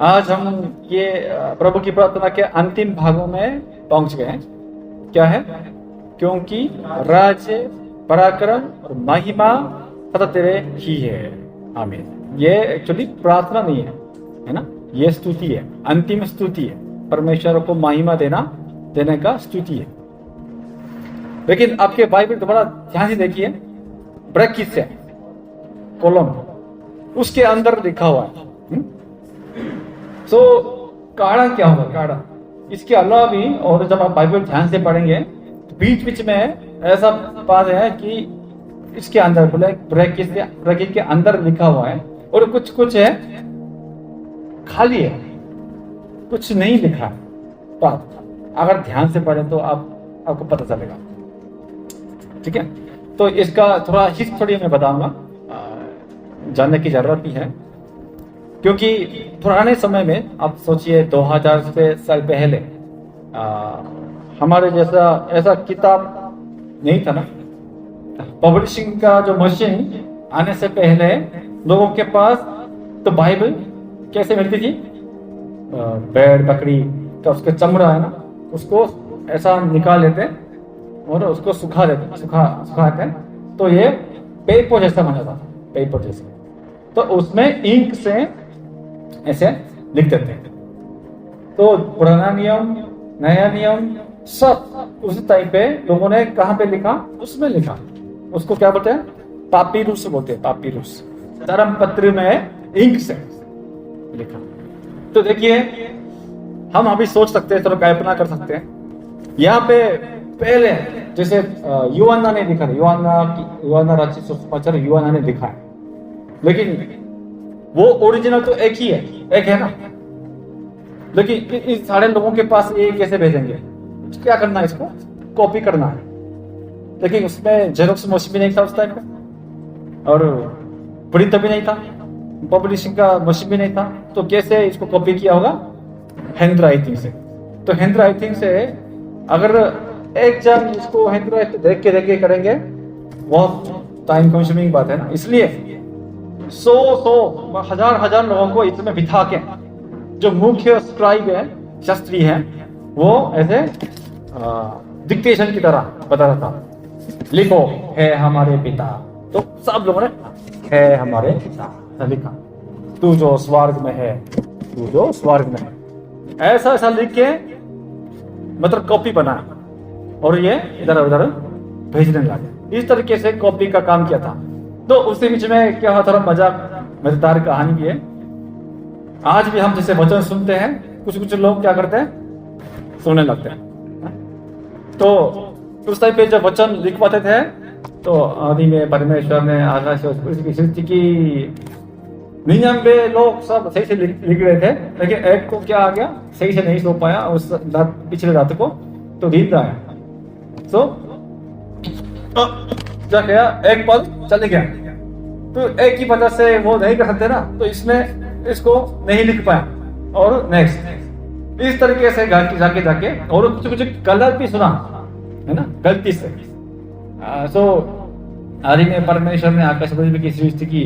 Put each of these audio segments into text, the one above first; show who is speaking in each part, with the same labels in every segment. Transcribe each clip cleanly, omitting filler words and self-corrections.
Speaker 1: आज हम ये प्रभु की प्रार्थना के अंतिम भागों में पहुंच गए हैं। क्या है? क्योंकि राज्य, पराक्रम और महिमा सदा तेरे ही है। आमीन। ये एक्चुअली प्रार्थना नहीं है ना? ये स्तुति है, अंतिम स्तुति है। परमेश्वर को महिमा देने का स्तुति है। लेकिन आपके बाइबल दोबारा ध्यान से देखिए, ब्रैकेट से कॉलम उसके अंदर लिखा हुआ है। काड़ा क्या होगा? काड़ा इसके अलावा भी, और जब आप बाइबल ध्यान से पढ़ेंगे तो बीच बीच में ऐसा बात है कि इसके अंदर ब्रैकेट के अंदर लिखा हुआ है, और कुछ है खाली है, कुछ नहीं लिखा है। बात अगर ध्यान से पढ़ें तो आपको पता चलेगा। ठीक है, तो इसका थोड़ा हिस्ट्री में बताऊंगा, जानने की जरूरत भी है। क्योंकि पुराने समय में आप सोचिए 2000 साल पहले हमारे जैसा ऐसा किताब नहीं था ना। पब्लिशिंग का जो मशीन आने से पहले लोगों के पास तो बाइबल कैसे मिलती थी? भेड़ बकरी का उसका चमड़ा है ना, उसको ऐसा निकाल लेते और उसको सुखाते हैं, तो ये पेपर जैसा बना था, पेपर जैसा। तो उसमें इंक से ऐसे लिख देते हैं। तो पुराना नियम, नया नियम सब उस टाइम पे लोगों ने कहां पे लिखा? उसमें लिखा। उसको क्या बोलते हैं? पापीरूस बोलते हैं, पापीरूस। धर्म पत्र में इंक से लिखा। तो देखिए, हम अभी सोच सकते हैं, थोड़ा कल्पना कर सकते हैं। यहाँ पे पहले जैसे यूहन्ना ने लिखा था, यूहन्ना रचित सुसमाचार यूहन्ना ने लिखा है, लेकिन वो ओरिजिनल तो एक ही है, एक है ना। लेकिन इस सारे लोगों के पास ये कैसे भेजेंगे? क्या करना है? इसको कॉपी करना है। लेकिन उसमें जेरोक्स मशीन भी नहीं था उस टाइम पे, और प्रिंट भी नहीं था, पब्लिशिंग का मशीन भी नहीं था। तो कैसे इसको कॉपी किया होगा? हैंड राइटिंग से। तो हैंड राइटिंग से अगर एक जन इसको हैंड राइटिंग देख के करेंगे, बहुत टाइम कंज्यूमिंग बात है ना। इसलिए हजार लोगों को इसमें बिठा के, जो मुख्य स्क्राइब है, शास्त्री है, वो ऐसे डिक्टेशन की तरह बताता था, लिखो है हमारे पिता। तो सब लोगों ने है हमारे पिता लिखा। तू जो स्वर्ग में है, तू जो स्वर्ग में है, ऐसा लिख के मतलब कॉपी बना, और ये इधर उधर भेजने लगे। इस तरीके से कॉपी का काम किया था। तो उसके बीच में क्या हुआ, थोड़ा मजेदार कहानी भी है। आज भी हम जैसे वचन सुनते हैं, कुछ लोग क्या करते हैं? सुनने लगते हैं। तो उस टाइम पे जब वचन लिख पाते थे, तो आदि में परमेश्वर ने आकाश और पृथ्वी की सृष्टि की 99 लोग सब सही से लिख रहे थे, लेकिन एक को क्या आ गया, सही से नहीं सो पाया उस पिछले रात को, तो नींद आया। तो क्या किया? एक पल चले गया। तो एक ही वजह से वो नहीं कर सकते ना, तो इसको नहीं लिख पाया, और नेक्स्ट इस तरीके से जाके और कुछ गलत भी सुना है ना, गलती से। सो आदि में परमेश्वर ने आकाश पृथ्वी की सृष्टि की।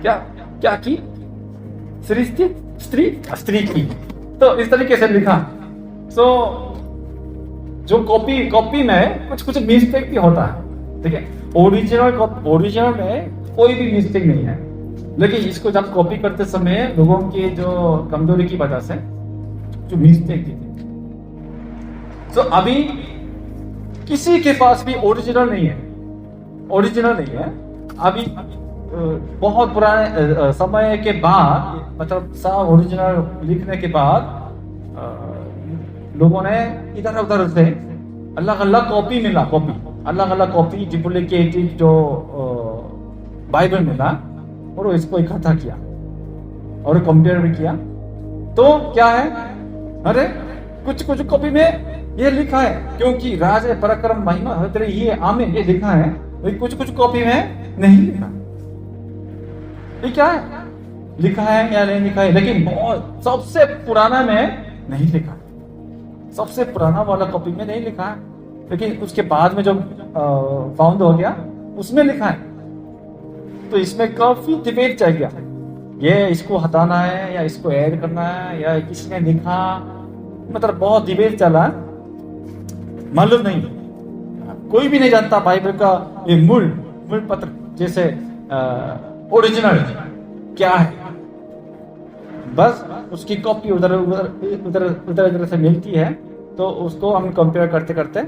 Speaker 1: क्या की? सृष्टि स्त्री की। तो इस तरीके से लिखा। सो जो कॉपी में कुछ मिस्टेक भी होता है। ठीक है, ओरिजिनल में कोई भी मिस्टेक नहीं है, लेकिन इसको जब कॉपी करते समय लोगों की जो कमजोरी की वजह से जो मिस्टेक थी। तो अभी किसी के पास भी ओरिजिनल नहीं है। अभी बहुत पुराने समय के बाद, मतलब सब ओरिजिनल लिखने के बाद, लोगों ने इधर उधर से अलग अलग कॉपी डुप्लीकेटिव जो बाइबल मिला, और इसको इकट्ठा किया और कंपेयर भी किया। तो क्या है? अरे कुछ कॉपी में ये लिखा है, क्योंकि राज पराक्रम महिमा तेरे ही है, आमीन, ये लिखा है। कुछ कॉपी में नहीं लिखा। ये क्या है? लिखा है या नहीं लिखा है, लेकिन बहुत सबसे पुराना में नहीं लिखा, सबसे पुराना वाला कॉपी में नहीं लिखा है, लेकिन उसके बाद में जो फाउंड हो गया उसमें लिखा है। तो इसमें काफी डिबेट चल गया ये इसको हटाना है या इसको ऐड करना है या किसने लिखा, मतलब बहुत डिबेट चला, मालूम नहीं, कोई भी नहीं जानता बाइबल का ये मूल पत्र जैसे ओरिजिनल क्या है। बस उसकी कॉपी उधर उधर उधर उधर उधर से मिलती है, तो उसको हम कंपेयर करते करते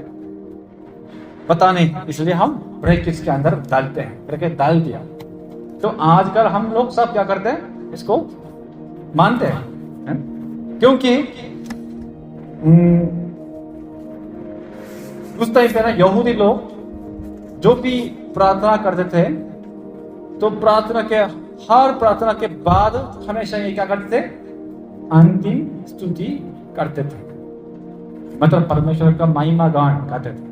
Speaker 1: पता नहीं, इसलिए हम ब्रैकेट्स के अंदर डालते हैं, ब्रैकेट डाल दिया। तो आजकल हम लोग सब क्या करते हैं, इसको मानते हैं, क्योंकि उस टाइम पे ना यहूदी लोग जो भी प्रार्थना करते थे, तो हर प्रार्थना के बाद हमेशा ये क्या करते थे, अंतिम स्तुति करते थे, मतलब परमेश्वर का महिमा गान गाते थे,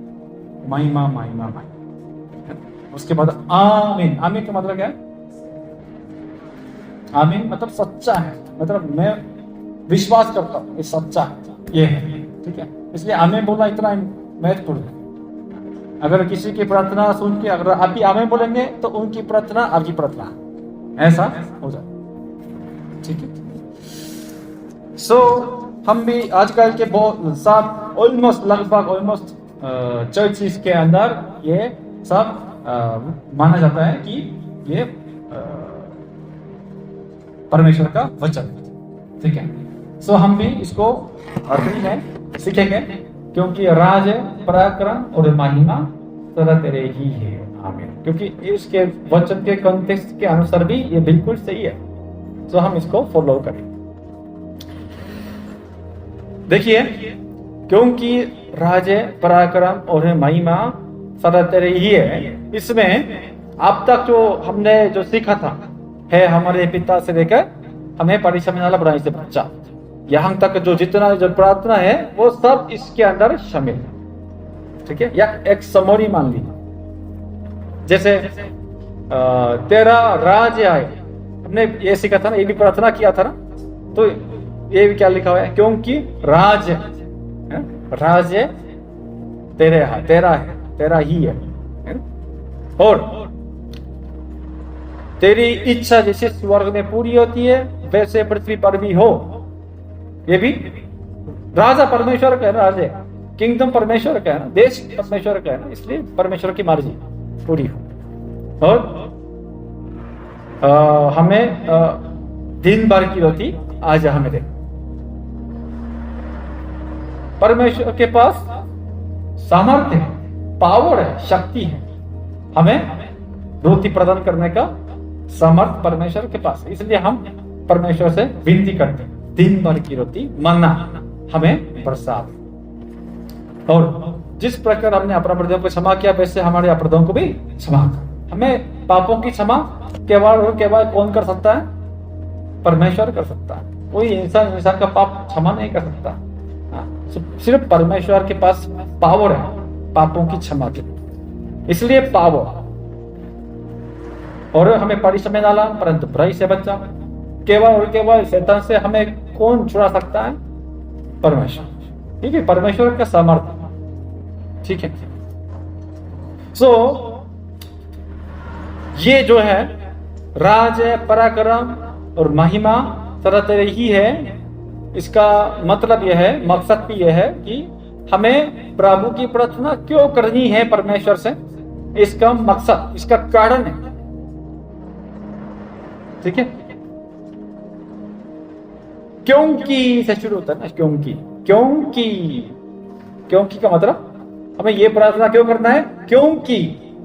Speaker 1: महिमा महिमा महिमा। उसके बाद आमीन, आमीन का मतलब क्या है, आमीन मतलब सच्चा है, मतलब मैं विश्वास करता हूं ये सच्चा है, ये है, ठीक है। इसलिए आमीन बोलना इतना महत्वपूर्ण है। अगर किसी की प्रार्थना सुन के अगर आप भी आमीन बोलेंगे तो उनकी प्रार्थना आपकी प्रार्थना, ऐसा हो जाए, ठीक है। सो हम भी आजकल के बहुत सब ऑलमोस्ट लगभग ऑलमोस्ट चर्चिस के अंदर ये सब माना जाता है कि ये परमेश्वर का वचन, ठीक है। सो हम भी इसको अर्थी में सीखेंगे, क्योंकि राज पराक्रम और महिमा सदा तेरे ही है, आमीन। क्योंकि इसके वचन के कॉन्टेक्स्ट के अनुसार भी ये बिल्कुल सही है, सो हम इसको फॉलो करें। देखिए, क्योंकि राज पराक्रम और महिमा सदा तेरे ही है, इसमें अब तक जो हमने जो सीखा था है हमारे पिता से लेकर हमें परिश्रम वाला बुराई से बचा, यहाँ तक जो जितना जो प्रार्थना है वो सब इसके अंदर शामिल है, ठीक है। या एक समरी मान ली, जैसे तेरा राज आए, हमने ये सीखा था ना, ये भी प्रार्थना किया था ना, तो ये भी क्या लिखा हुआ है, क्योंकि राज तेरा है, तेरा ही है, और तेरी इच्छा जैसे स्वर्ग में पूरी होती है वैसे पृथ्वी पर भी हो। ये भी राजा परमेश्वर का है ना, राजे किंगडम परमेश्वर का है ना, देश परमेश्वर का है ना, इसलिए परमेश्वर की मर्जी पूरी हो। और हमें दिन भर की रोटी आज हमें दे। परमेश्वर के पास सामर्थ्य है, पावर है, शक्ति है, हमें रोटी प्रदान करने का सामर्थ्य परमेश्वर के पास है। इसलिए हम परमेश्वर से विनती करते हैं, दिन भर की रोटी मन्ना हमें बरसात। और जिस प्रकार हमने अपराधों को क्षमा किया वैसे हमारे अपराधों को भी क्षमा कर। हमें पापों की क्षमा केवल कौन कर सकता है, परमेश्वर कर सकता है। कोई इंसान का पाप क्षमा नहीं कर सकता, सिर्फ परमेश्वर के पास पावर है पापों की क्षमा के, इसलिए पावर। और हमें परिश्रम में डाला परंतु बुराई से बचा। केवल और केवल शैतान से हमें कौन छुड़ा सकता है, परमेश्वर, ठीक है, परमेश्वर का सामर्थ्य, ठीक है। सो ये जो है राज पराक्रम और महिमा सदा तेरे ही है, इसका मतलब यह है, मकसद भी यह है कि हमें प्रभु की प्रार्थना क्यों करनी है परमेश्वर से, इसका मकसद, इसका कारण है, ठीक है। क्योंकि से शुरू होता है ना, क्योंकि का मतलब हमें ये प्रार्थना क्यों करना है, क्योंकि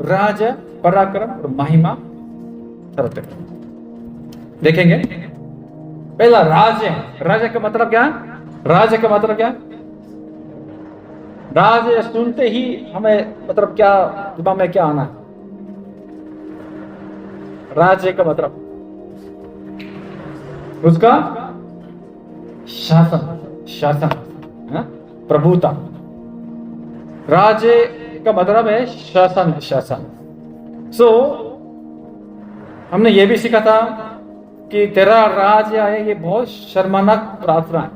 Speaker 1: राज पराक्रम और महिमा सदा देखेंगे। पहला राज का मतलब क्या, राज का मतलब क्या, राज सुनते ही हमें मतलब क्या दिमाग में क्या आना है, राज का मतलब उसका शासन प्रभुता। राजे का मतलब है शासन। सो हमने ये भी सीखा था कि तेरा राज आए, ये बहुत शर्मनाक प्रार्थना है।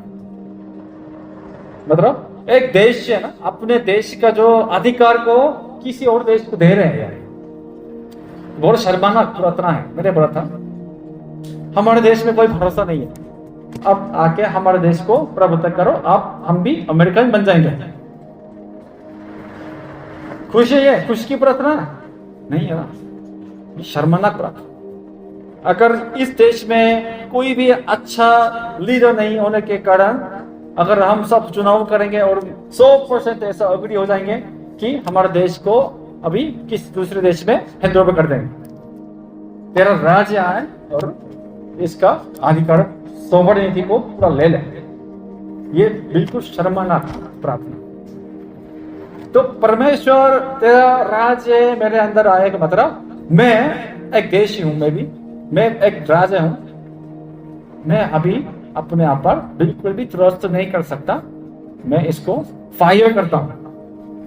Speaker 1: मतलब एक देश है ना, अपने देश का जो अधिकार को किसी और देश को दे रहे हैं, बहुत शर्मनाक प्रार्थना है मेरे ब्रदर। हमारे देश में कोई भरोसा नहीं है, अब आके हमारे देश को प्रभुत्व करो, आप हम भी अमेरिकन बन जाएंगे। खुश है ये? खुश की प्रार्थना नहीं है ना, शर्मनाक प्रार्थना। अगर इस देश में कोई भी अच्छा लीडर नहीं होने के कारण अगर हम सब चुनाव करेंगे और 100% ऐसा अग्री हो जाएंगे कि हमारे देश को अभी किसी दूसरे देश में हैंडओवर कर देंगे, तेरा राज्य आए और इसका अधिकार सोवरेनिटी को पूरा ले ले, ये बिल्कुल शर्मनाक प्रार्थना। तो परमेश्वर तेरा राज्य मेरे अंदर आए का मतलब मैं एक देशी हूं, मैं एक राजा हूं, मैं अभी अपने आप पर बिल्कुल भी ट्रस्ट नहीं कर सकता, मैं इसको फायर करता हूं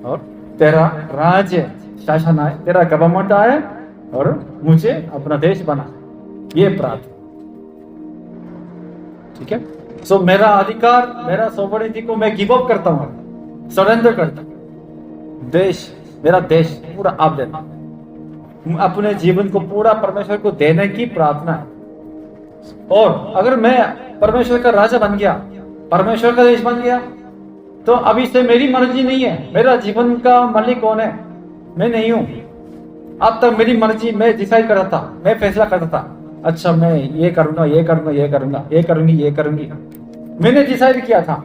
Speaker 1: और तेरा राज्य शासन आए, तेरा गवर्नमेंट आए और मुझे अपना देश बना, ये प्रार्थना। ठीक है, सो मेरा अधिकार, मेरा सोवरेनिटी को मैं गिव अप करता हूं, सरेंडर करता हूं। देश, मेरा देश पूरा आप देना, अपने जीवन को पूरा परमेश्वर को देने की प्रार्थना है। और अगर मैं परमेश्वर का राजा बन गया, परमेश्वर का देश बन गया, तो अभी से मेरी मर्जी नहीं है, मेरा जीवन का मालिक कौन है? मैं नहीं हूं। अब तक मेरी मर्जी मैं डिसाइड करता था, मैं फैसला करता था, अच्छा मैं ये करूंगा, ये करूंगा, ये करूंगा, ये करूंगी, ये करूंगी, मैंने डिसाइड किया था।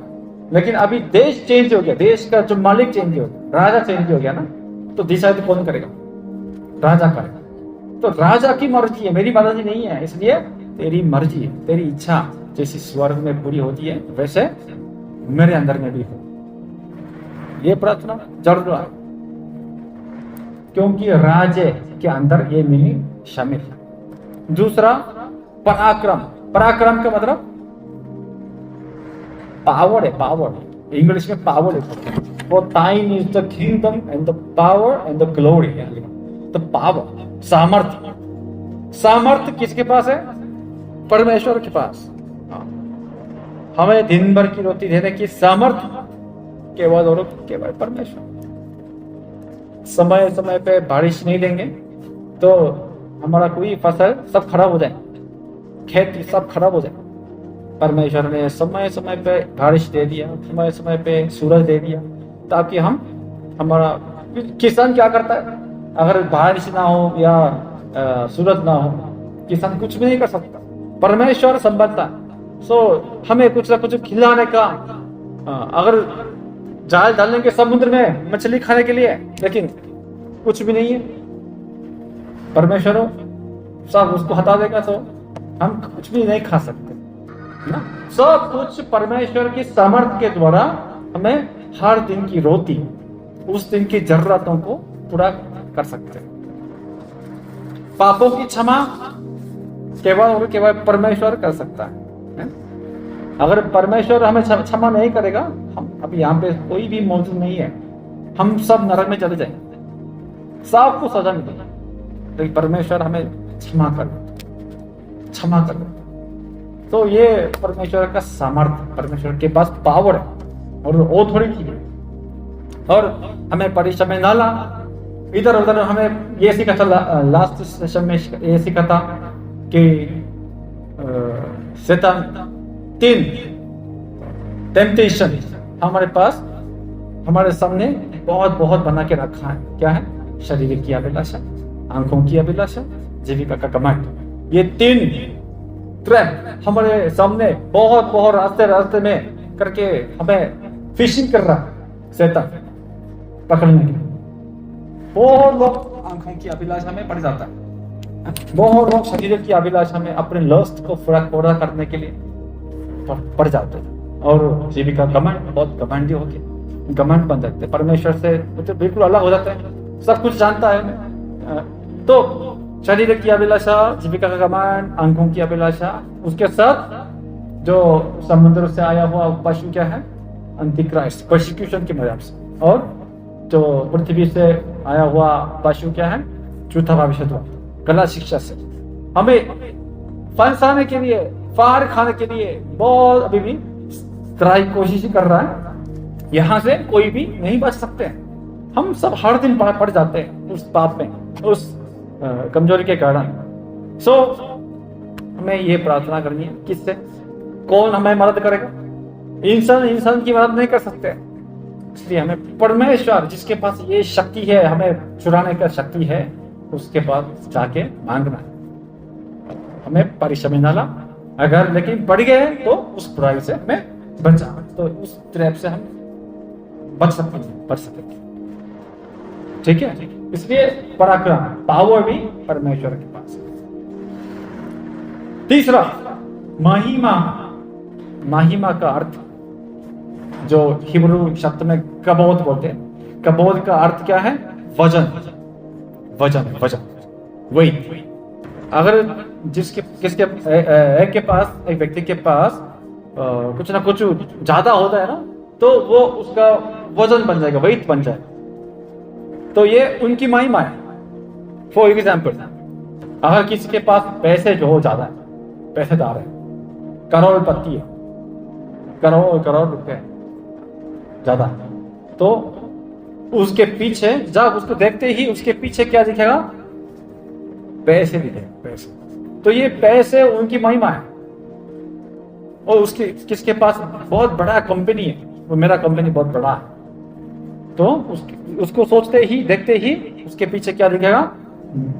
Speaker 1: लेकिन अभी देश चेंज हो गया, देश का जो मालिक चेंज हो गया, राजा चेंज हो गया ना, तो डिसाइड कौन करेगा? राजा करेगा। तो राजा की मर्जी है, मेरी मर्जी नहीं है, इसलिए तेरी मर्जी है, तेरी इच्छा जैसी स्वर्ग में पूरी होती है वैसे मेरे अंदर में भी हो, ये प्रार्थना जरूर है, क्योंकि राज्य के अंदर ये मीनिंग शामिल है। दूसरा पराक्रम, पराक्रम का मतलब पावर है, पावर इंग्लिश में पावर है। For thine is the kingdom and the power and the glory, the power, सामर्थ्य। सामर्थ्य किसके पास है? परमेश्वर के पास। हमें दिन भर की रोटी देने की सामर्थ्य केवल और केवल परमेश्वर। समय समय पे बारिश नहीं देंगे तो हमारा कोई फसल सब खराब हो जाए, खेती सब खराब हो जाए। परमेश्वर ने समय समय पे बारिश दे दिया, समय समय पे सूरज दे दिया, ताकि हम हमारा किसान क्या करता है, अगर बारिश ना हो या सूरज ना हो, किसान कुछ भी नहीं कर सकता, परमेश्वर संभालता है। सो हमें कुछ ना कुछ खिलाने का, अगर जाल डालेंगे समुद्र में मछली खाने के लिए, लेकिन कुछ भी नहीं है, परमेश्वर सब उसको हटा देगा, तो हम कुछ भी नहीं खा सकते ना। सब कुछ परमेश्वर की सामर्थ्य के द्वारा हमें हर दिन की रोटी, उस दिन की जरूरतों को पूरा कर सकते हैं। पापों की क्षमा केवल और केवल परमेश्वर कर सकता है। अगर परमेश्वर हमें क्षमा नहीं करेगा, हम अभी यहाँ पे कोई भी मौजूद नहीं है, हम सब नरक में चले जाएंगे, सबको सजा मिलेगी। लेकिन परमेश्वर हमें क्षमा कर। तो ये परमेश्वर का सामर्थ्य, परमेश्वर के पास पावर है और ऑथोरिटी है। और हमें परीक्षा में ना ला, इधर उधर हमें ये सीखा था, लास्ट सेशन में ये सीखा था कि शैतान 3 टेम्पटेशन हमारे पास, हमारे सामने बहुत बना के रखा है। क्या है? शरीर की अभिलाषा, आंखों की अभिलाषा, जीविका का घमंड। ये 3 ट्रैप हमारे सामने बहुत रास्ते में करके हमें फिशिंग कर रहा है शैतान पकड़ने के लिए। बहुत लोग आंखों की अभिलाषा में पड़ जाता है, बहुत लोग शरीर की अभिलाषा में अपने लस्ट को पूरा करने के लिए पड़ जाते हैं, और जीविका घमंड, बहुत घमंडी होके घमंड बन जाते हैं, परमेश्वर से बिल्कुल अलग हो जाते हैं, सब कुछ जानता है। तो शरीर की अभिलाषा, जीविका का घमंड, आंखों की अभिलाषा, उसके साथ जो समुद्र से आया हुआ पशु क्या है? अंतिक्राइस्ट, परसिक्यूशन की मदद से। और जो पृथ्वी से आया हुआ पशु क्या है? झूठा भविष्यद्वक्ता, गलत शिक्षा से हमें फंसाने के लिए, फार खाने के लिए बहुत अभी भी ट्राई कोशिश कर रहा है। यहाँ से कोई भी नहीं बच सकते हैं, हम सब हर दिन पड़ जाते हैं उस पाप में, उस कमजोरी के कारण। सो हमें ये प्रार्थना करनी है। किससे? कौन हमें मदद करेगा? इंसान की मदद नहीं कर सकते। इसलिए हमें परमेश्वर, जिसके पास ये शक्ति है, हमें छुड़ाने का शक्ति है, उसके पास जाके मांगना है। हमें परीक्षा में डाला, अगर लेकिन पड़ गए तो उस बुराई से हमें बचा, तो उस ट्रैप से हम बच सकेंगे। ठीक है? इसलिए पराक्रम, पावर भी परमेश्वर के पास है। तीसरा, महिमा। महिमा का अर्थ जो हिब्रू शब्द में कबोद बोलते हैं, कबोद का अर्थ क्या है? वजन, वही। अगर किसके एक व्यक्ति के पास कुछ ना कुछ ज्यादा होता है ना, तो वो उसका वजन बन जाएगा, वेट बन जाएगा। तो ये उनकी महिमा है। फॉर एग्जाम्पल, अगर किसी के पास पैसे जो ज्यादा है, पैसेदार है, करोड़पति है, करोड़ रुपए ज्यादा, तो उसके पीछे, जब उसको देखते ही उसके पीछे क्या दिखेगा? पैसे दिखेगा, पैसे। तो ये पैसे उनकी महिमा है। और किसके पास बहुत बड़ा कंपनी है, वो मेरा कंपनी बहुत बड़ा है, तो उसको सोचते ही, देखते ही उसके पीछे क्या दिखेगा?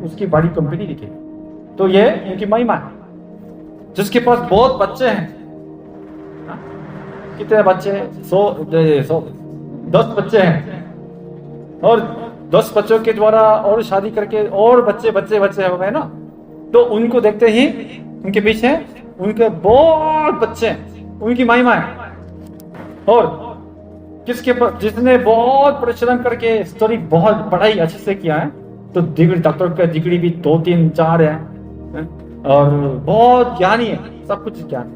Speaker 1: उसकी बड़ी कंपनी दिखेगी। तो ये उनकी महिमा है। जिसके पास बहुत बच्चे हैं, कितने बच्चे? 10 बच्चे हैं, और 10 बच्चों के द्वारा और शादी करके और बच्चे हो गए ना, तो उनको देखते ही उनके पीछे उनके बहुत बच्चे, उनकी महिमा है। और जिसने बहुत परिश्रम करके स्टडी, बहुत पढ़ाई अच्छे से किया है, तो डिग्री, डॉक्टर का डिग्री भी 2, 3, 4 है, और बहुत ज्ञानी है, सब कुछ ज्ञान।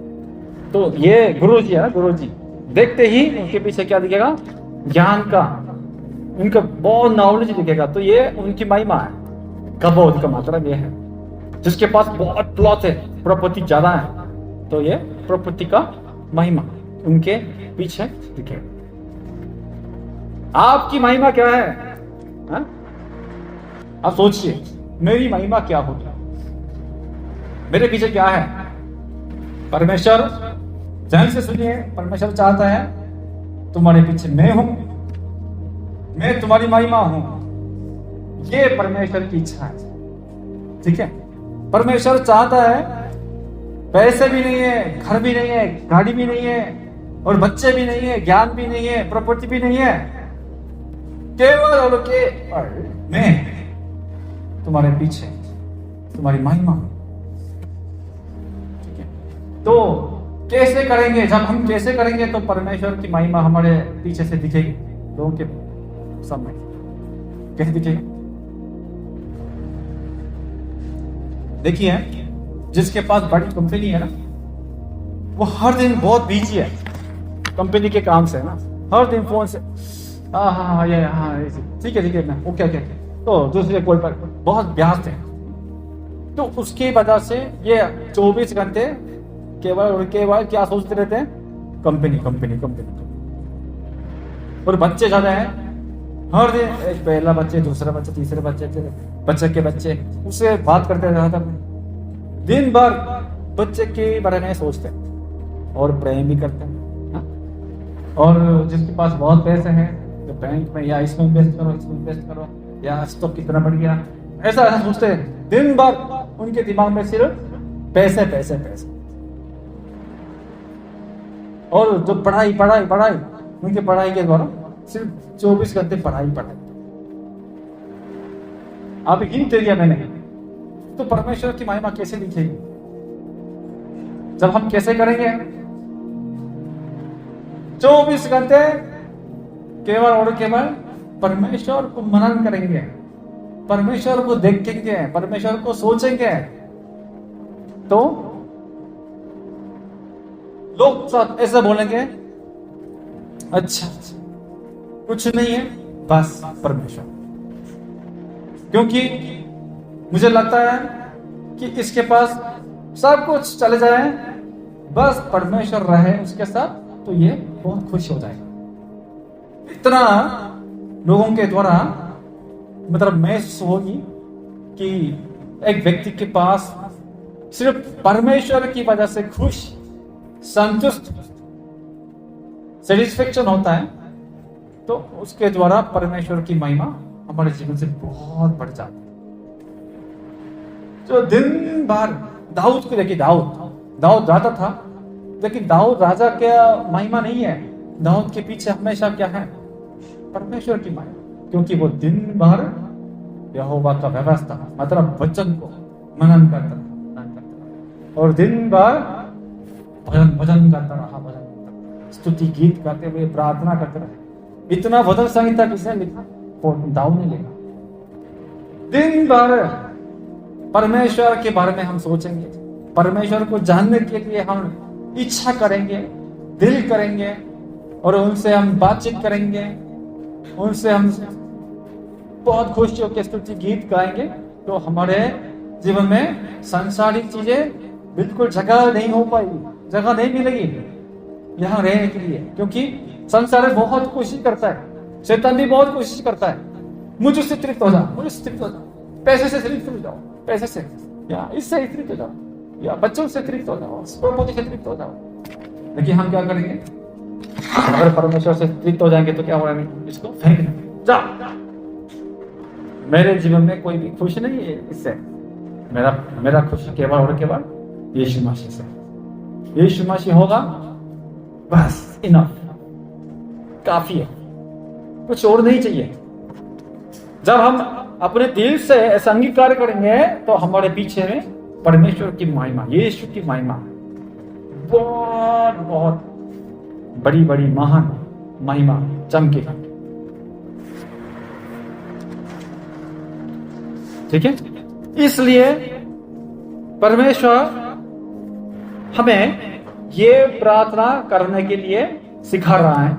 Speaker 1: तो ये गुरुजी है, गुरुजी। देखते ही उनके पीछे क्या दिखेगा? ज्ञान का, उनका बहुत नॉलेज दिखेगा। तो ये उनकी महिमा है। कबोद का मतलब ये है, जिसके पास बहुत प्लॉट है, प्रॉपर्टी ज्यादा है, तो ये प्रॉपर्टी का महिमा उनके पीछे दिखेगा। आपकी महिमा क्या है? हा? आप सोचिए, मेरी महिमा क्या होगी? मेरे पीछे क्या है? परमेश्वर, ध्यान से सुनिए, परमेश्वर चाहता है तुम्हारे पीछे मैं हूं, मैं तुम्हारी महिमा हूं। ये परमेश्वर की इच्छा है। ठीक है? परमेश्वर चाहता है, पैसे भी नहीं है, घर भी नहीं है, गाड़ी भी नहीं है, और बच्चे भी नहीं है, ज्ञान भी नहीं है, प्रॉपर्टी भी नहीं है, केवल और केवल मैं तुम्हारे पीछे, तुम्हारी महिमा। ठीक है? तो कैसे करेंगे? जब हम कैसे करेंगे तो परमेश्वर की महिमा हमारे पीछे से दिखेगी, लोगों के सामने कैसे दिखेगी? देखिए, जिसके पास बड़ी कंपनी है ना, वो हर दिन बहुत बिजी है कंपनी के काम से ना, हर दिन फोन से हाँ ठीक है ना, ओके, तो दूसरे कोई पर बहुत व्यस्त है। तो उसकी वजह से ये 24 घंटे केवल क्या सोचते रहते हैं? कंपनी। और बच्चे ज्यादा हैं, हर दिन एक पहला बच्चे, दूसरा बच्चे, तीसरे बच्चे उससे बात करते रहता है। दिन भर बच्चे के बारे में सोचते हैं और प्रेम भी करते हैं। और जिसके पास बहुत पैसे हैं, तो बैंक में या इसमें इन्वेस्ट करो, या स्टॉक कितना बढ़ गया, ऐसा सोचते हैं। दिन भर उनके दिमाग में सिर्फ पैसे। और जो पढ़ाई, उनकी पढ़ाई के द्वारा सिर्फ 24 घंटे पढ़ाई। अब हिंट दे दिया मैंने। तो परमेश्वर की महिमा कैसे दिखेगी? जब हम कैसे करेंगे? 24 घंटे केवल और केवल परमेश्वर को मनन करेंगे, परमेश्वर को देखेंगे, परमेश्वर को सोचेंगे। तो लोग सब ऐसा बोलेंगे, अच्छा कुछ नहीं है, बस परमेश्वर। क्योंकि मुझे लगता है कि इसके पास सब कुछ चले जाए, बस परमेश्वर रहे उसके साथ, तो ये बहुत खुश हो जाएगा। इतना लोगों के द्वारा मतलब महसूस होगी कि एक व्यक्ति के पास सिर्फ परमेश्वर की वजह से खुश, संतुष्ट, सेटिस्फेक्शन होता है, तो उसके द्वारा परमेश्वर की महिमा हमारे जीवन से बहुत बढ़ जाती है। जो दिन भर दाऊद को देखिए, दाऊद राजा था, लेकिन दाऊद राजा का महिमा नहीं है, दाऊद के पीछे हमेशा क्या है? परमेश्वर की महिमा, क्योंकि वो दिन भर यहोवा का व्यवस्था मतलब वचन को मनन करता रहा और दिन भर भजन करता रहा, स्तुति गीत करते हुए प्रार्थना करते रहे। इतना भजन संहिता किसने लिखा? दाऊद ने लिखा। दिन भर परमेश्वर के बारे में हम सोचेंगे, परमेश्वर को जानने के लिए हम इच्छा करेंगे, दिल करेंगे, और उनसे हम बातचीत करेंगे, उनसे हम बहुत खुशी होकर स्तुति गीत गाएंगे, तो हमारे जीवन में सांसारिक चीजें बिल्कुल जगह नहीं हो पाएगी, जगह नहीं मिलेगी यहाँ रहने के लिए, क्योंकि संसार बहुत कोशिश करता है, शैतान भी बहुत कोशिश करता है, मुझसे तृप्त हो जाओ, मुझसे तृप्त हो जाओ, पैसे से तृप्त हो जाओ, पैसे से या इससे तृप्त हो जाओ, या बच्चों से तृप्त हो जाओ, प्रॉपर्टी से तृप्त हो जाओ। लेकिन हम क्या करेंगे? अगर परमेश्वर से तृप्त हो जाएंगे तो क्या हो रहा है? इसको फेंक देंगे, जाओ, मेरे जीवन में कोई भी खुश नहीं है इससे, मेरा खुशी केवल और केवल यीशु मसीह से। यीशु मसीह होगा बस, इनफ, काफी है, कुछ और नहीं चाहिए। जब हम अपने दिल से ऐसा अंगीकार करेंगे तो हमारे पीछे में परमेश्वर की महिमा, यीशु की महिमा, बहुत बहुत बड़ी बड़ी महान महिमा चमकेगी। ठीक है, इसलिए परमेश्वर हमें ये प्रार्थना करने के लिए सिखा रहा है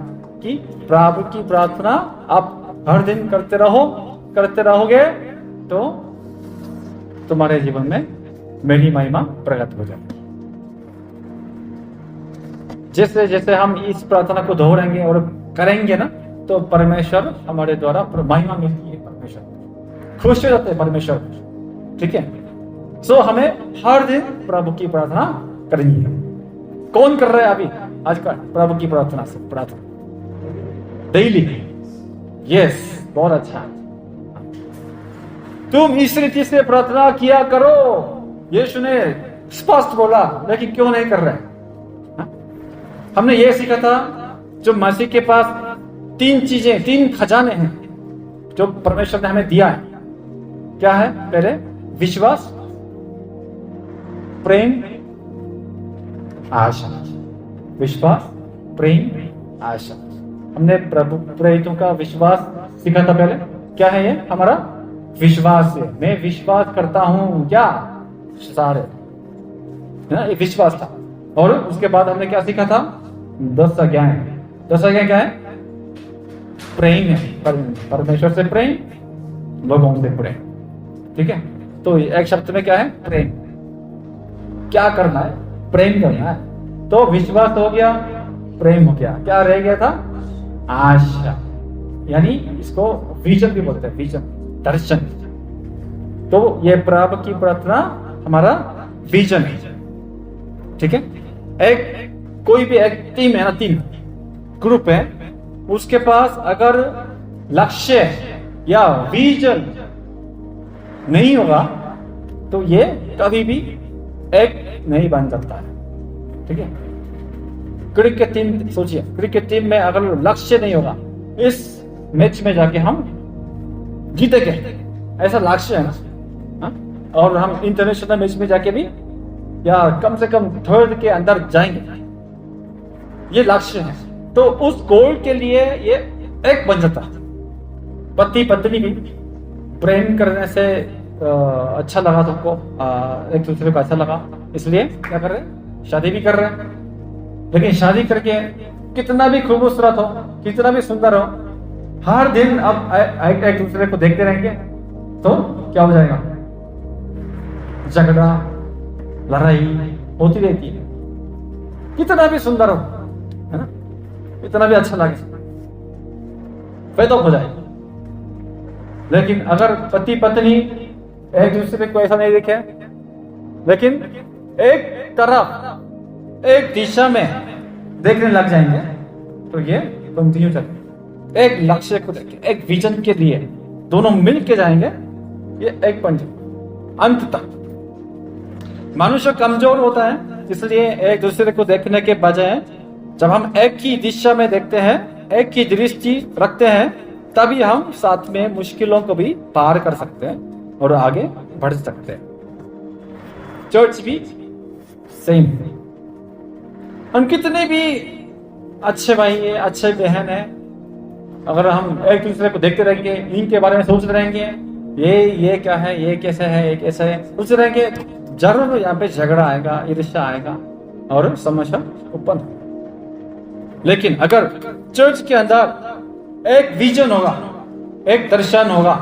Speaker 1: कि प्रभु की प्रार्थना आप हर दिन करते रहोगे तो तुम्हारे जीवन में मेरी महिमा प्रकट हो जाएगी। जैसे जैसे हम इस प्रार्थना को दोहराएंगे और करेंगे ना, तो परमेश्वर हमारे द्वारा महिमा मिलती है, परमेश्वर खुश हो जाते हैं परमेश्वर। ठीक है, सो हमें हर दिन प्रभु की प्रार्थना करनी है। कौन कर रहा है अभी आजकल प्रभु की प्रार्थना से? प्रार्थना डेली, यस, बहुत अच्छा। तुम इस रीति से प्रार्थना किया करो, यीशु ने स्पष्ट बोला, लेकिन क्यों नहीं कर रहे? हमने ये सीखा था, जो मसीह के पास तीन खजाने हैं जो परमेश्वर ने हमें दिया है। क्या है? पहले विश्वास, प्रेम, आशा। विश्वास, प्रेम, आशा। हमने प्रभु प्रेरितों का विश्वास सीखा था पहले। क्या है ये? हमारा विश्वास है, मैं विश्वास करता हूं, क्या सारे ना, एक विश्वास था। और उसके बाद हमने क्या सीखा था? 10 आज्ञाएं। 10 आज्ञाएं क्या है? प्रेम है, परमेश्वर से प्रेम, लोगों से प्रेम। ठीक है, तो एक शब्द में क्या है? प्रेम। क्या करना है? प्रेम करना है। तो विश्वास हो गया, प्रेम हो गया, क्या रह गया था? आशा, यानी इसको विजन भी बोलते हैं, विजन, दर्शन। तो ये प्रभु की प्रार्थना हमारा विजन है। ठीक है, एक कोई भी एक टीम है ना, टीम ग्रुप है, उसके पास अगर लक्ष्य या विजन नहीं होगा तो ये कभी भी एक नहीं बन सकता है। ठीक है, क्रिकेट टीम सोचिए, क्रिकेट टीम में अगर लक्ष्य नहीं होगा, इस मैच में जाके हम जीतेंगे, ऐसा लक्ष्य है ना, हा? और हम इंटरनेशनल मैच में जाके भी या कम से कम थर्ड के अंदर जाएंगे, ये लक्ष्य है। तो उस गोल के लिए ये एक बन जाता। पति पत्नी भी प्रेम करने से अच्छा लगा तुमको, एक दूसरे को अच्छा लगा, इसलिए क्या कर रहे हैं? शादी भी कर रहे हैं। लेकिन शादी करके कितना भी खूबसूरत हो, कितना भी सुंदर हो, हर दिन अब एक दूसरे को देखते रहेंगे तो क्या हो जाएगा? झगड़ा, लड़ाई होती रहती है। कितना भी सुंदर हो, है ना, इतना भी अच्छा लगे, पैदा हो जाए। लेकिन अगर पति पत्नी एक दूसरे को ऐसा नहीं देखे, लेकिन एक तरफ एक दिशा में देखने लग जाएंगे तो ये कंटिन्यू चलेगा। एक लक्ष्य को देखें, एक विजन के लिए दोनों मिल के जाएंगे, ये एक पंच अंत तक। मनुष्य कमजोर होता है, इसलिए एक दूसरे को देखने के बजाय जब हम एक ही दिशा में देखते हैं, एक ही दृष्टि रखते हैं, तभी हम साथ में मुश्किलों को भी पार कर सकते हैं और आगे बढ़ सकते हैं। चर्च भी सेम। हम कितने भी अच्छे भाई है, अच्छे बहन है, अगर हम एक दूसरे को देखते रहेंगे, इनके बारे में सोचते रहेंगे, ये क्या है, ये कैसे है, ये कैसे है, सोचते रहेंगे, जरूर यहाँ पे झगड़ा आएगा, ईर्ष्या आएगा और समस्या उत्पन्न होगा। लेकिन अगर चर्च के अंदर एक विजन होगा, एक दर्शन होगा,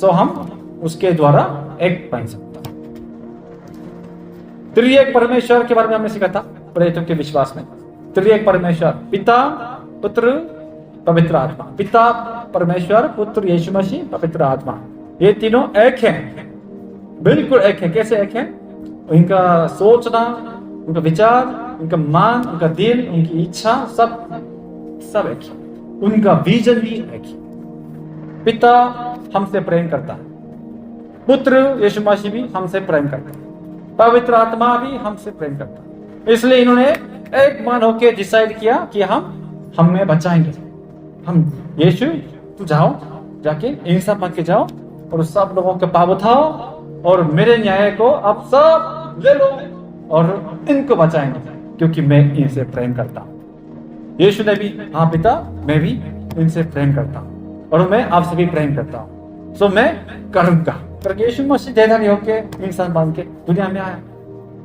Speaker 1: तो हम उसके द्वारा एक बन सकते हैं। त्रिएक परमेश्वर के बारे में हमने सीखा था प्रेरितों के विश्वास में। त्रिएक परमेश्वर, पिता, पुत्र, पवित्र आत्मा। पिता परमेश्वर, पुत्र यीशु मसीह, पवित्र आत्मा, ये तीनों एक हैं, बिल्कुल एक है। कैसे एक है? उनका सोचना, उनका विचार, उनका मान, उनका दिल, उनकी इच्छा, सब एक है। उनका विजन भी एक है। पिता हमसे प्रेम करता है, पुत्र यीशु मसीह भी हमसे प्रेम करता है, पवित्र आत्मा भी हमसे प्रेम करता है। इसलिए इन्होंने एक मन होकर डिसाइड किया कि हम हमें बचाएंगे। हम यीशु तू जाओ, जाके इंसाफ मांग के जाओ और सब लोगों के पाप उठाओ और मेरे न्याय को आप सब ले लो और इनको बचाएंगे, क्योंकि मैं इनसे प्रेम करता हूं। यीशु ने भी, हाँ पिता, मैं भी इनसे प्रेम करता हूं और मैं आपसे भी प्रेम करता हूं, सो मैं करूंगा। करके यीशु मसीह देहधारी होके इंसान बन के दुनिया में आया।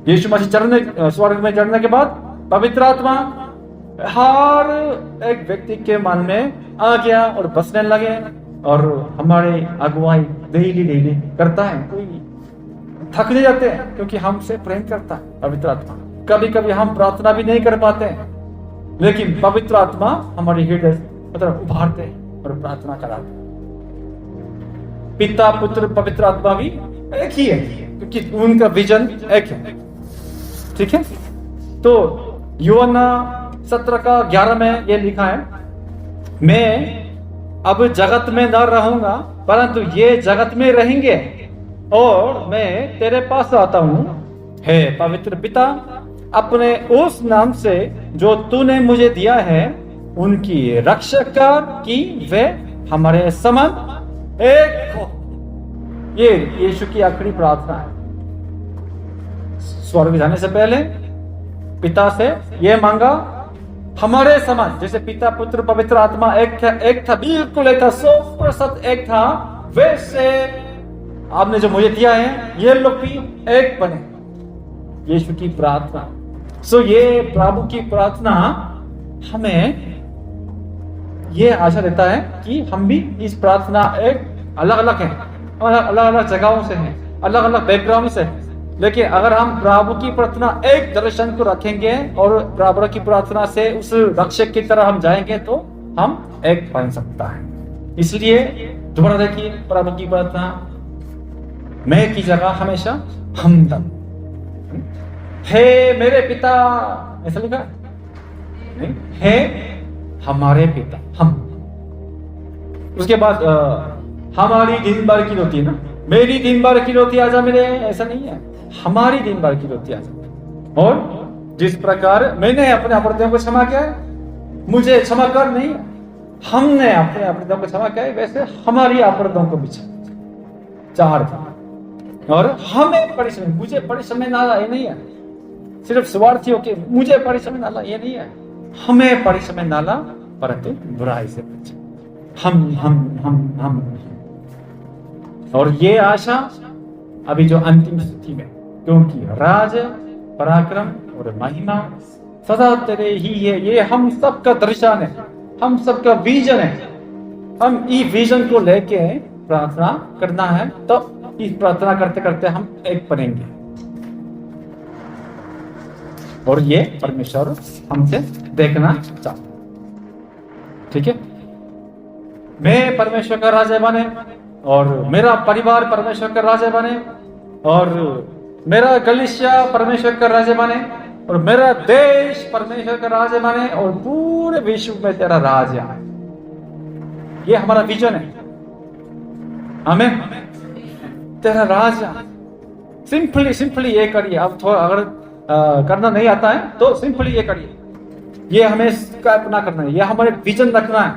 Speaker 1: यीशु मसीह स्वर्ग में चढ़ने के बाद पवित्र आत्मा हर एक व्यक्ति के मन में आ गया और बसने लगे और हमारे अगुवाई डेली करता है। कोई थक नहीं जाते हैं क्योंकि हमसे प्रेम करता है पवित्र आत्मा। कभी कभी हम प्रार्थना भी नहीं कर पाते हैं, लेकिन पवित्र आत्मा हमारी हृदय मतलब उभारते हैं और प्रार्थना कराते हैं। पिता, पुत्र, पवित्र आत्मा भी एक ही है क्योंकि उनका विजन एक है। ठीक है, तो यूहन्ना 17:11 में ये लिखा है, मैं अब जगत में न रहूंगा परंतु ये जगत में रहेंगे और मैं तेरे पास आता हूं। हे पवित्र पिता, अपने उस नाम से जो तूने मुझे दिया है उनकी रक्षा कर कि वे हमारे समान एक हो। ये यीशु की आखिरी प्रार्थना है। स्वर्ग जाने से पहले पिता से ये मांगा, हमारे समान, जैसे पिता, पुत्र, पवित्र आत्मा एक था, बिल्कुल एक था, 100% एक था, वैसे आपने जो मुझे दिया है ये लोग भी एक बने। यीशु की प्रार्थना। सो ये प्रभु की प्रार्थना हमें ये आशा देता है कि हम भी इस प्रार्थना एक अलग अलग है, अलग अलग जगहों से हैं, अलग अलग बैकग्राउंड से हैं, लेकिन अगर हम प्रभु की प्रार्थना एक दर्शन को रखेंगे और प्रभु की प्रार्थना से उस रक्षक की तरह हम जाएंगे तो हम एक बन सकता है। इसलिए दोबारा देखिए प्रभु की प्रार्थना, मैं की जगह हमेशा हमदम। हे मेरे पिता, ऐसा लिखा नहीं, हे हमारे पिता, हम। उसके बाद हमारी दिन भर की रोटी, ना मेरी दिन भर की रोटी आजा मेरे, ऐसा नहीं है, हमारी दिन भर की रोटी आजा। और जिस प्रकार मैंने अपने अपराधियों को क्षमा किया है, मुझे क्षमा कर, नहीं हमने अपने अपराधियों को क्षमा किया है, वैसे हमारी अपराधों को भी चार था। और हमें परिश्रम, मुझे परिश्रम डाला, ये नहीं है सिर्फ स्वार्थी होके मुझे परिश्रम डाला, ये नहीं है, हमें परिश्रम डाला परंतु बुराई से बचे। हम और ये आशा अभी जो अंतिम स्थिति में, क्योंकि राज, पराक्रम और महिमा सदा तेरे ही है। ये हम सबका दर्शन है, हम सबका विजन है। हम इस विजन को लेके प्रार्थना करना है, तो इस प्रार्थना करते करते हम एक बनेंगे और ये परमेश्वर हमसे देखना चाहता। ठीक है, मैं परमेश्वर का राजा बने और मेरा परिवार परमेश्वर का राजा बने और मेरा कलीसिया परमेश्वर का राज्य बने और मेरा देश परमेश्वर का राज्य बने और पूरे विश्व में तेरा राज्य आए। ये हमारा विजन है। हमें तेरा राज्य सिंपली ये करिए। अब थोड़ा अगर करना नहीं आता है तो सिंपली ये करिए। ये हमें कल्पना करना है, ये हमारे विजन रखना है।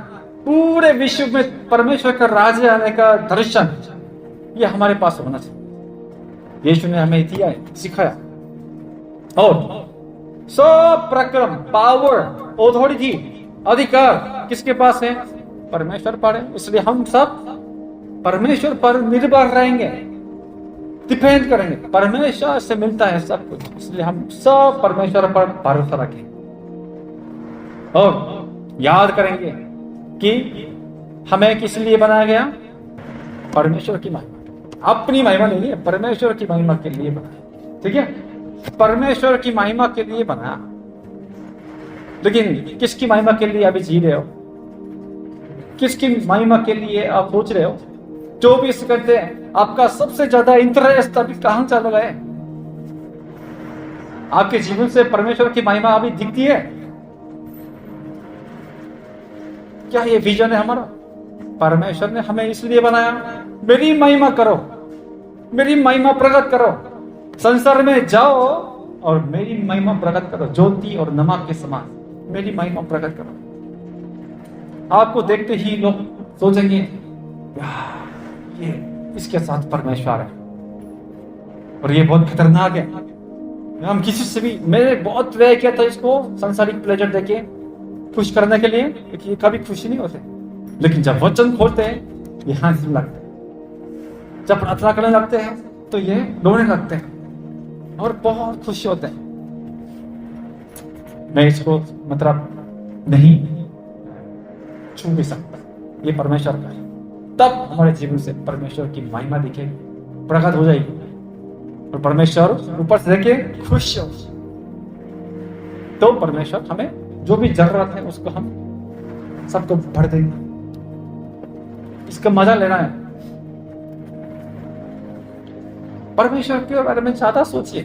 Speaker 1: पूरे विश्व में परमेश्वर का राज्य आने का दर्शन ये हमारे पास होना चाहिए। यीशु ने हमें दिया है, सिखाया। और सब पराक्रम, पावर, अथॉरिटी, अधिकार किसके पास है? परमेश्वर पर है। इसलिए हम सब परमेश्वर पर निर्भर रहेंगे, डिपेंड करेंगे। परमेश्वर से मिलता है सब कुछ, इसलिए हम सब परमेश्वर पर भरोसा रखें और याद करेंगे कि हमें किस लिए बनाया गया? परमेश्वर की महिमा, अपनी महिमा नहीं है, परमेश्वर की महिमा के लिए बनाया। ठीक है, परमेश्वर की महिमा के लिए बनाया। लेकिन किसकी महिमा के लिए अभी जी रहे हो? किसकी महिमा के लिए आप सोच रहे हो? 24 घंटे आपका सबसे ज्यादा इंटरेस्ट अभी कहां चल रहा है? आपके जीवन से परमेश्वर की महिमा अभी दिखती है क्या? ये विजन है हमारा। परमेश्वर ने हमें इसलिए बनाया, मेरी महिमा करो, मेरी महिमा प्रकट करो, संसार में जाओ और मेरी महिमा प्रकट करो। ज्योति और नमक के समान मेरी महिमा प्रकट करो। आपको देखते ही लोग सोचेंगे ये इसके साथ परमेश्वर है और ये बहुत खतरनाक है। हम किसी से भी, मैंने बहुत ट्राई किया था इसको संसारिक प्लेजर देके खुश करने के लिए, क्योंकि ये कभी खुशी नहीं होते। लेकिन जब वचन खोलते हैं ये हंसने लगते हैं, जब प्रार्थना करने लगते हैं तो ये रोने लगते हैं और बहुत खुश होते हैं। मैं इसको मतलब नहीं छू भी सकता, ये परमेश्वर का है। तब हमारे जीवन से परमेश्वर की महिमा दिखेगी, प्रकट हो जाएगी और परमेश्वर ऊपर से देखे खुश हो। तो परमेश्वर हमें जो भी जरूरत है उसको हम सबको भर देंगे। इसका मजा लेना है। परमेश्वर के बारे में ज्यादा सोचिए।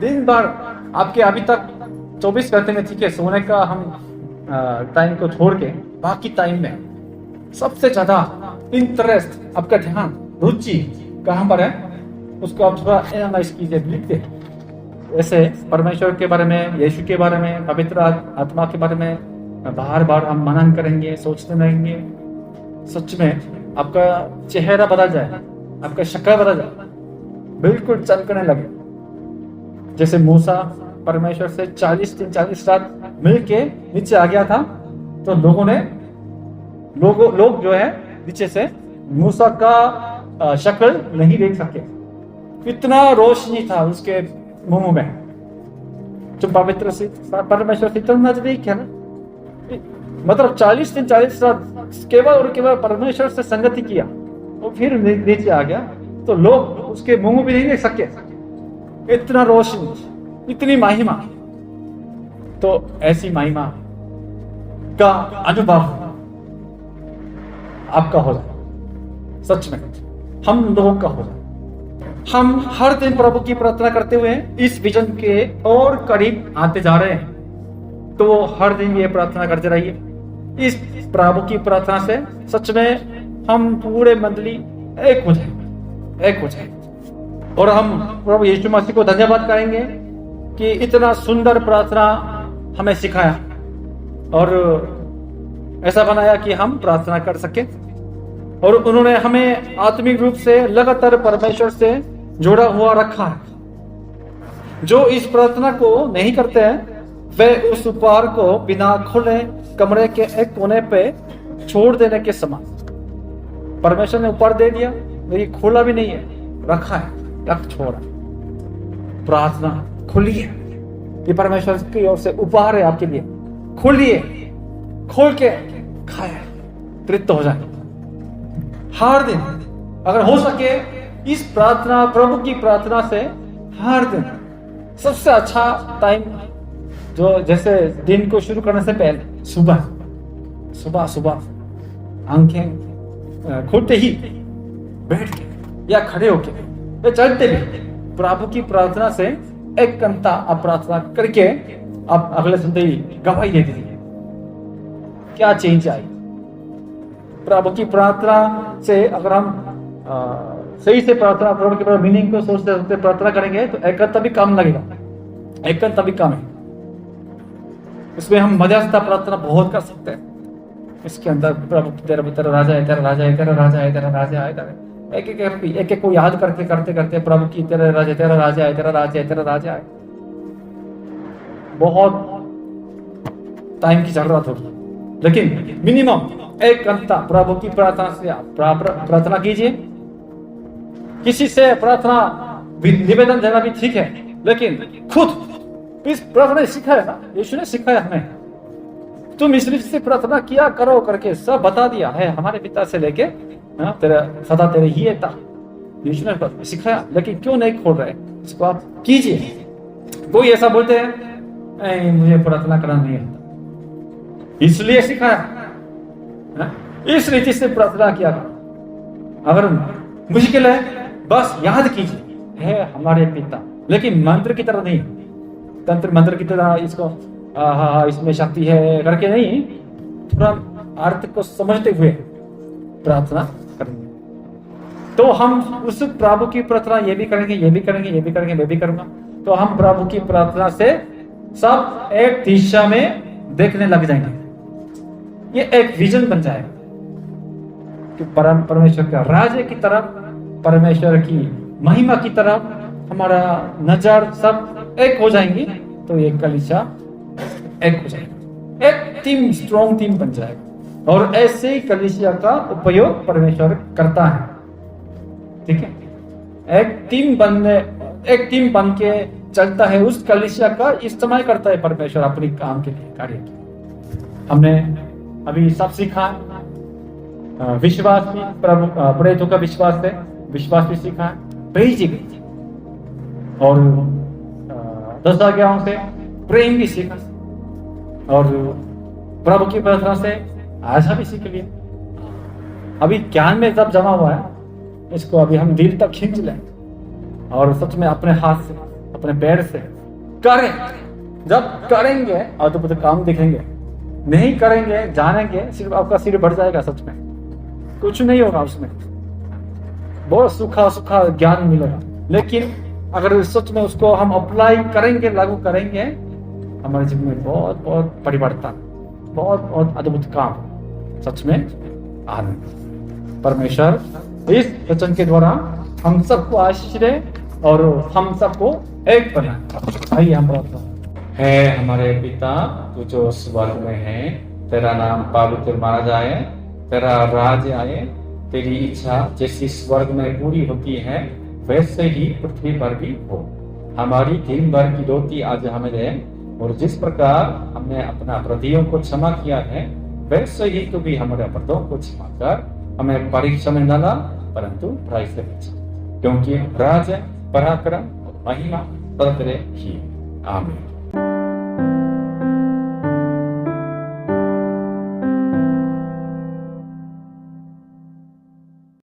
Speaker 1: दिन भर आपके अभी तक 24 घंटे में, ठीक है, सोने का हम टाइम को छोड़ के बाकी टाइम में सबसे ज्यादा इंटरेस्ट, आपका ध्यान, रुचि कहां पर है? उसको आप थोड़ा एनालाइज कीजिए, लिखते। ऐसे परमेश्वर के बारे में, यीशु के बारे में, पवित्र आत्मा के बारे में बार बार हम मनन करेंगे, सोचते रहेंगे। सच में आपका चेहरा बदल जाए, आपका शक्ल बदल जाए, बिल्कुल चमकने लगे। जैसे मूसा परमेश्वर से 40 दिन 40 रात मिल के नीचे आ गया था, तो लोग जो है नीचे से मूसा का शक्ल नहीं देख सके। इतना रोशनी था उसके मुंह में, जो पवित्र से परमेश्वर से इतना नजदीक है ना। मतलब 40 दिन 40 रात केवल और केवल परमेश्वर से संगति किया और फिर नीचे आ गया, तो लोग उसके मुंह भी नहीं देख सके। इतना रोशनी, इतनी महिमा। तो ऐसी महिमा का अनुभव आपका हो जाए, सच में हम लोगों का हो जाए। हम हर दिन प्रभु की प्रार्थना करते हुए इस विजन के और करीब आते जा रहे हैं। तो हर दिन ये प्रार्थना करते रहिए। इस प्रभु की प्रार्थना से सच में हम पूरे मंडली एक हो जाए और हम प्रभु यीशु मसीह को धन्यवाद करेंगे कि इतना सुंदर प्रार्थना हमें सिखाया और ऐसा बनाया कि हम प्रार्थना कर सके। और उन्होंने हमें आत्मिक रूप से लगातार परमेश्वर से जोड़ा हुआ रखा है। जो इस प्रार्थना को नहीं करते हैं वे उस उपहार को बिना खुले कमरे के एक कोने पे छोड़ देने के समान। परमेश्वर ने उपहार दे दिया, लेकिन खोला भी नहीं है, रखा है, रख छोड़ा। प्रार्थना खोलिए, ये परमेश्वर की ओर से उपहार है आपके लिए। खोलिए, खोल के खाए, तृप्त हो जाए। हर दिन अगर हो सके इस प्रार्थना, प्रभु की प्रार्थना से हर दिन सबसे अच्छा टाइम, जो जैसे दिन को शुरू करने से पहले सुबह आंखें खोलते ही बैठ के या खड़े होके या चलते भी प्रभु की प्रार्थना से एक घंटा आप प्रार्थना करके आप अगले संडे गवाही दे दीजिए, क्या चेंज आई। प्रभु की प्रार्थना से अगर हम सही से प्रार्थना, प्रभु के मीनिंग को सोचते सोचते प्रार्थना करेंगे तो एक घंटा भी काम लगेगा, एक घंटा भी कम है। इसमें हम मध्यस्था प्रार्थना बहुत कर सकते हैं। इसके अंदर प्रभु तेरा राजा है, तेरा राजा है, तेरा राजा है, तेरा राजा है, एक एक को याद करते करते करते प्रभु की तेरा राजा है, तेरा राजा है, तेरा राजा है, तेरा राजा है। बहुत टाइम की जरूरत होगी, लेकिन मिनिमम एक घंटा प्रभु की प्रार्थना से आप प्रार्थना कीजिए। किसी से प्रार्थना निवेदन देना भी ठीक है, लेकिन खुद इस प्रार्थना सिखाया ना, यीशु ने सिखाया हमें, तुम इस रीति से प्रार्थना किया करो करके सब बता दिया है। हमारे पिता से लेके तेरा सदा तेरे ही है, यीशु ने सिखाया, लेकिन क्यों नहीं खोल रहे? इसको आप कीजिए। कोई ऐसा बोलते हैं मुझे प्रार्थना करना नहीं आता, इसलिए सिखाया, इस रीति से प्रार्थना किया करो। अगर मुश्किल है बस याद कीजिए, है हमारे पिता, लेकिन मंत्र की तरह नहीं, तंत्र मंत्र की तरह इसको इसमें शक्ति है करके नहीं, थोड़ा अर्थ को समझते हुए प्रार्थना करेंगे। तो हम उस प्रभु की प्रार्थना ये भी करेंगे, ये भी करेंगे, ये भी करेंगे, मैं भी करूंगा, तो हम प्रभु की प्रार्थना से सब एक दिशा में देखने लग जाएंगे। ये एक विजन बन जाएगा कि परमेश्वर का राज्य की तरफ, परमेश्वर की महिमा की तरफ हमारा नजर सब एक हो जाएंगी। तो एक कलीसिया एक हो जाएगा, एक टीम, स्ट्रॉन्ग टीम बन जाएगा। और ऐसे ही कलीसिया का उपयोग परमेश्वर करता है, ठीक है। एक टीम बन के चलता है, उस कलीसिया का इस्तेमाल करता है परमेश्वर अपनी काम के लिए, कार्य के लिए। हमने अभी सब सीखा, विश्वास भी, प्रभु प्रेरितों का विश्वास है, विश्वास भी सीखा है, भेजी गई, और 10 आज्ञाओं से प्रेम भी सीखा, और प्रभु की प्रार्थना से आशा भी सीख लिया। अभी ज्ञान में जब जमा हुआ है, इसको अभी हम दिल तक खींच लें और सच में अपने हाथ से, अपने पैर से करें। जब करेंगे और तो काम दिखेंगे, नहीं करेंगे, जानेंगे, सिर्फ आपका सिर बढ़ जाएगा, सच में कुछ नहीं होगा उसमें, बहुत सूखा सूखा ज्ञान मिलेगा। लेकिन अगर सच में उसको हम अप्लाई करेंगे, लागू करेंगे, हमारे जीवन में बहुत बहुत परिवर्तन, बहुत बहुत अद्भुत काम सच में आनंद। परमेश्वर इस वचन के द्वारा हम सबको आशीष दे और हम सबको एक बनाए। आइए हम प्रार्थना। है हमारे पिता, तू जो स्वर्ग में है, तेरा नाम पवित्र माना जाए, तेरा राज्य आए, तेरी इच्छा जैसी स्वर्ग में पूरी होती है वैसे ही पृथ्वी पर भी हो। हमारी दिन भर की रोटी आज हमें दे, और जिस प्रकार हमने अपना अपराधियों को क्षमा किया है वैसे ही तू भी हमारे अपराधों को क्षमा कर। हमें परीक्षा में न ला, परंतु बुराई से बचा, क्योंकि राज्य, पराक्रम और महिमा तेरे ही। आमीन।